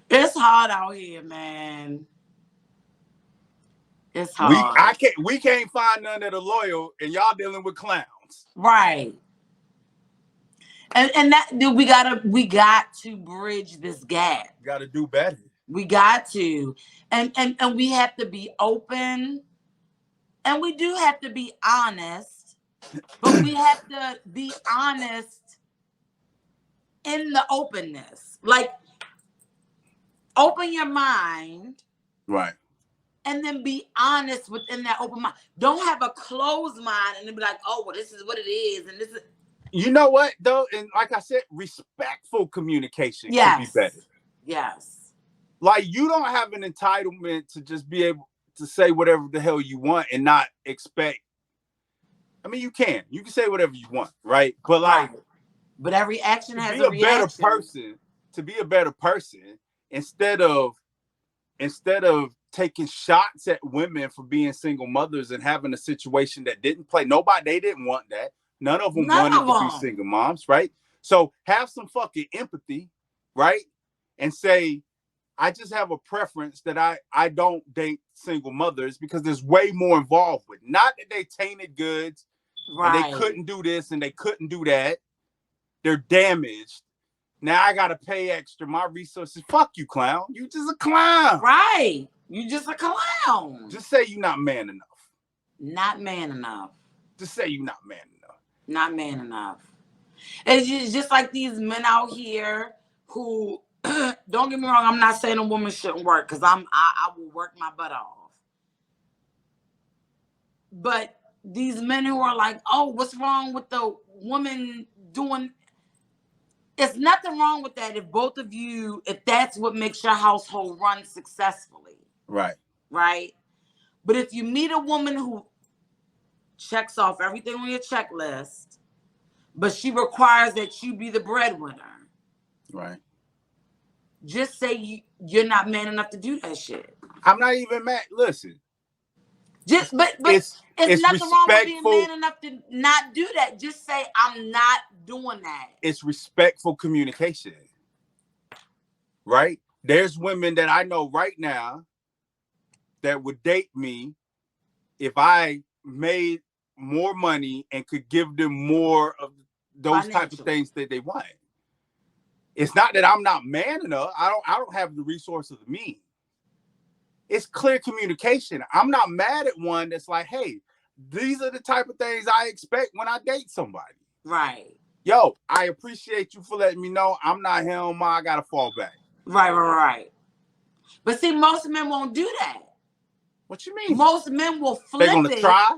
Speaker 4: It's hard out here, man. It's hard.
Speaker 3: We can't find none that are loyal, and y'all dealing with clowns.
Speaker 4: Right. And that dude, we got to bridge this gap.
Speaker 3: Gotta do better.
Speaker 4: We got to. And we have to be open. And we do have to be honest. But we have to be honest in the openness. Like, open your mind.
Speaker 3: Right.
Speaker 4: And then be honest within that open mind. Don't have a closed mind and then be like, oh, well, this is what it is. And this is.
Speaker 3: You know what, though? And like I said, respectful communication can be better.
Speaker 4: Yes.
Speaker 3: Like, you don't have an entitlement to just be able to say whatever the hell you want and not expect. I mean, you can say whatever you want, right? But like,
Speaker 4: but every action has a reaction.
Speaker 3: To be a better person, instead of taking shots at women for being single mothers and having a situation that didn't play. They didn't want that. None of them wanted to be single moms, right? So have some fucking empathy, right? And say, I just have a preference that I don't date single mothers because there's way more involved with. Not that they tainted goods, right? And they couldn't do this and they couldn't do that. They're damaged. Now I gotta pay extra. My resources. Fuck you, clown. You just a clown.
Speaker 4: Right. You just a clown.
Speaker 3: Just say you're not man enough.
Speaker 4: Not man enough.
Speaker 3: Just say you're not man enough.
Speaker 4: Not man enough. It's just like these men out here who, don't get me wrong, I'm not saying a woman shouldn't work because I will work my butt off. But these men who are like, oh, what's wrong with the woman doing? There's nothing wrong with that if that's what makes your household run successfully.
Speaker 3: Right.
Speaker 4: Right. But if you meet a woman who checks off everything on your checklist, but she requires that you be the breadwinner. Right. Just say you're not man enough to do that shit.
Speaker 3: I'm not even mad. Listen.
Speaker 4: But it's nothing wrong with being man enough to not do that. Just say, I'm not doing that.
Speaker 3: It's respectful communication. Right? There's women that I know right now that would date me if I made more money and could give them more of those types of things that they want. It's not that I'm not man enough. I don't have the resources of me. It's clear communication. I'm not mad at one that's like, hey, these are the type of things I expect when I date somebody.
Speaker 4: Right.
Speaker 3: Yo, I appreciate you for letting me know I'm not him. I gotta fall back.
Speaker 4: Right. But see, most men won't do that.
Speaker 3: What you mean?
Speaker 4: Most men will flip it.
Speaker 3: They're gonna try?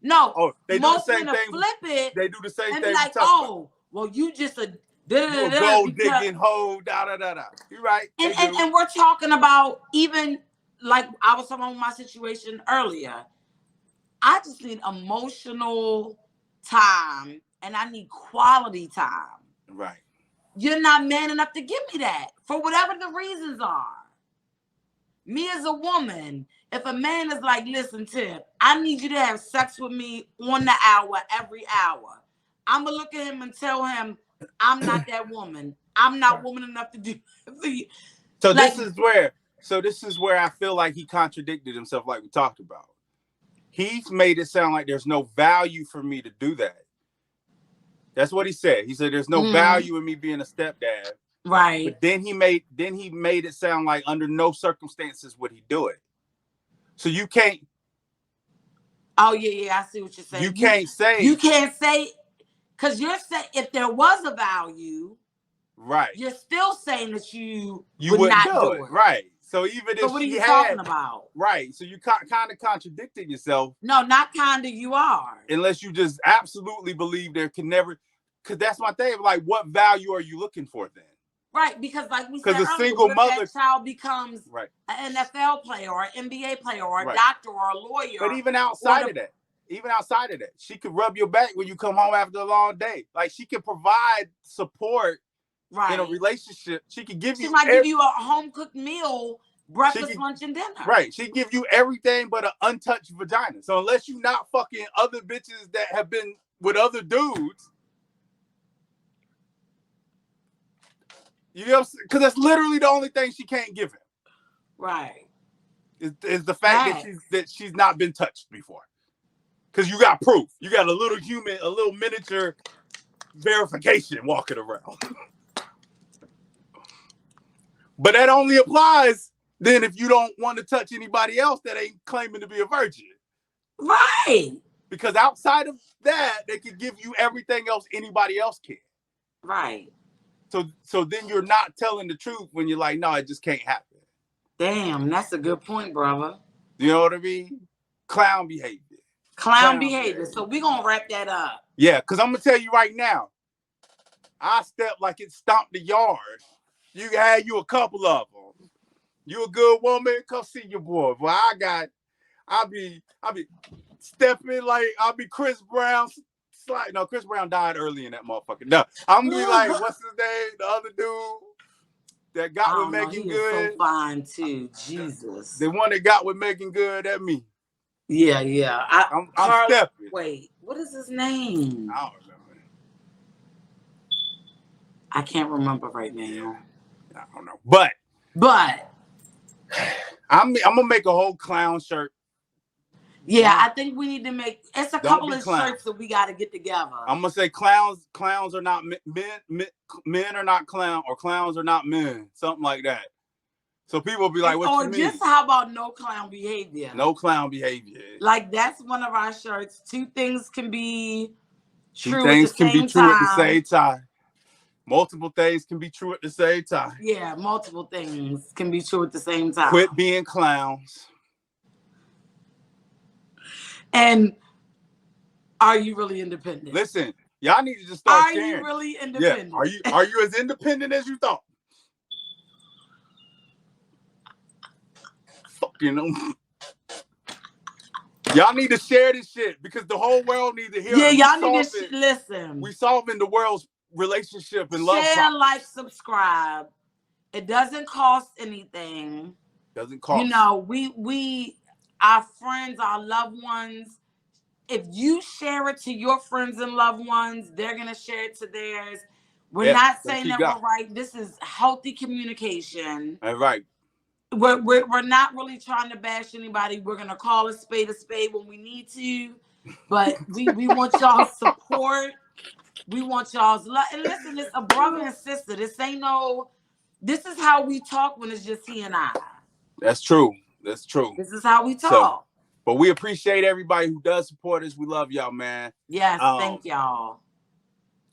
Speaker 4: No.
Speaker 3: Oh, they do the same thing.
Speaker 4: Flip it.
Speaker 3: They do the same thing.
Speaker 4: And be like, oh, well, you just a
Speaker 3: gold digging hoe, da. You're right.
Speaker 4: And we're talking about even like I was talking about my situation earlier. I just need emotional time and I need quality time.
Speaker 3: Right.
Speaker 4: You're not man enough to give me that for whatever the reasons are. Me as a woman, if a man is like, listen, Tiff, I need you to have sex with me on the hour, every hour. I'm going to look at him and tell him, I'm not that woman. I'm not woman enough to do it.
Speaker 3: So like, this is where I feel like he contradicted himself like we talked about. He's made it sound like there's no value for me to do that. That's what he said. He said there's no value in me being a stepdad.
Speaker 4: Right.
Speaker 3: But then he made it sound like under no circumstances would he do it. So you can't.
Speaker 4: Oh yeah, I see what you're saying.
Speaker 3: You can't say
Speaker 4: because you're saying if there was a value,
Speaker 3: right?
Speaker 4: You're still saying that you
Speaker 3: would not do it, right? So even if
Speaker 4: what are you talking about?
Speaker 3: Right. So you kind of contradicting yourself.
Speaker 4: No, not kind of. You are.
Speaker 3: Unless you just absolutely believe there can never, because that's my thing. Like, what value are you looking for then?
Speaker 4: Right, because like we said,
Speaker 3: a single mother,
Speaker 4: that child becomes an NFL player or an NBA player or a doctor or a lawyer.
Speaker 3: But even outside of that, even outside of that, she could rub your back when you come home after a long day. Like, she can provide support in a relationship. She can give
Speaker 4: She might give you a home cooked meal, breakfast, lunch, and dinner.
Speaker 3: Right. She give you everything but an untouched vagina. So unless you not fucking other bitches that have been with other dudes, you know, because that's literally the only thing she can't give him.
Speaker 4: Right.
Speaker 3: Is the fact that she's not been touched before. Because you got proof. You got a little miniature verification walking around. But that only applies then if you don't want to touch anybody else that ain't claiming to be a virgin.
Speaker 4: Right.
Speaker 3: Because outside of that, they can give you everything else anybody else can.
Speaker 4: Right.
Speaker 3: So then you're not telling the truth when you're like, no, it just can't happen.
Speaker 4: Damn, that's a good point, brother.
Speaker 3: You know what I mean? Clown behavior.
Speaker 4: Clown behavior. So we're going to wrap that up.
Speaker 3: Yeah, because I'm going to tell you right now, I step like it stomped the yard. You had you a couple of them. You a good woman? Come see your boy. Well, I'll be stepping like I'll be Chris Brown. No, Chris Brown died early in that motherfucker. No, I'm gonna be like, what's his name? The other dude that got with Megan Good.
Speaker 4: So fine too. Jesus.
Speaker 3: The one that got with Megan Good, that me.
Speaker 4: Yeah.
Speaker 3: I'm stepping.
Speaker 4: Wait, what is his name?
Speaker 3: I don't remember.
Speaker 4: I can't remember right now.
Speaker 3: Yeah. I don't know. But I'm gonna make a whole clown shirt.
Speaker 4: Yeah, I think we need to make it's a couple of shirts that we got to get together.
Speaker 3: I'm gonna say clowns are not men are not clown, or clowns are not men, something like that. So people will be like, "What you mean?" Or
Speaker 4: just how about no clown behavior?
Speaker 3: No clown behavior.
Speaker 4: Like that's one of our shirts. Two things can be true.
Speaker 3: At the same time. Multiple things can be true at the same time.
Speaker 4: Yeah, multiple things can be true at the same time.
Speaker 3: Quit being clowns.
Speaker 4: And are you really independent?
Speaker 3: Listen, y'all need to just start sharing.
Speaker 4: Are you really independent?
Speaker 3: Yeah. Are you as independent as you thought? Fucking y'all need to share this shit because the whole world needs to hear.
Speaker 4: Yeah, y'all need to listen.
Speaker 3: We solving the world's relationship and love.
Speaker 4: Share, like, subscribe. It doesn't cost anything.
Speaker 3: Doesn't cost.
Speaker 4: You know, we our friends, our loved ones. If you share it to your friends and loved ones, they're gonna share it to theirs. We're not saying that we're right. This is healthy communication.
Speaker 3: All right.
Speaker 4: We're not really trying to bash anybody. We're gonna call a spade when we need to, but we want y'all's support. We want y'all's love. And listen, it's a brother and sister. This is how we talk when it's just he and I.
Speaker 3: That's true. This
Speaker 4: is how we talk.
Speaker 3: But we appreciate everybody who does support us. We love y'all, man.
Speaker 4: Yes, thank y'all.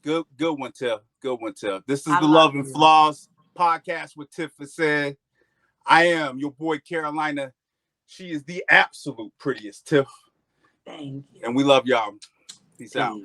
Speaker 3: Good one, Tiff. Good one, Tiff. This is the Love and Flaws podcast with Tiff and Sen. I am your boy, Carolina. She is the absolute prettiest Tiff.
Speaker 4: Thank you.
Speaker 3: And we love y'all. Peace out.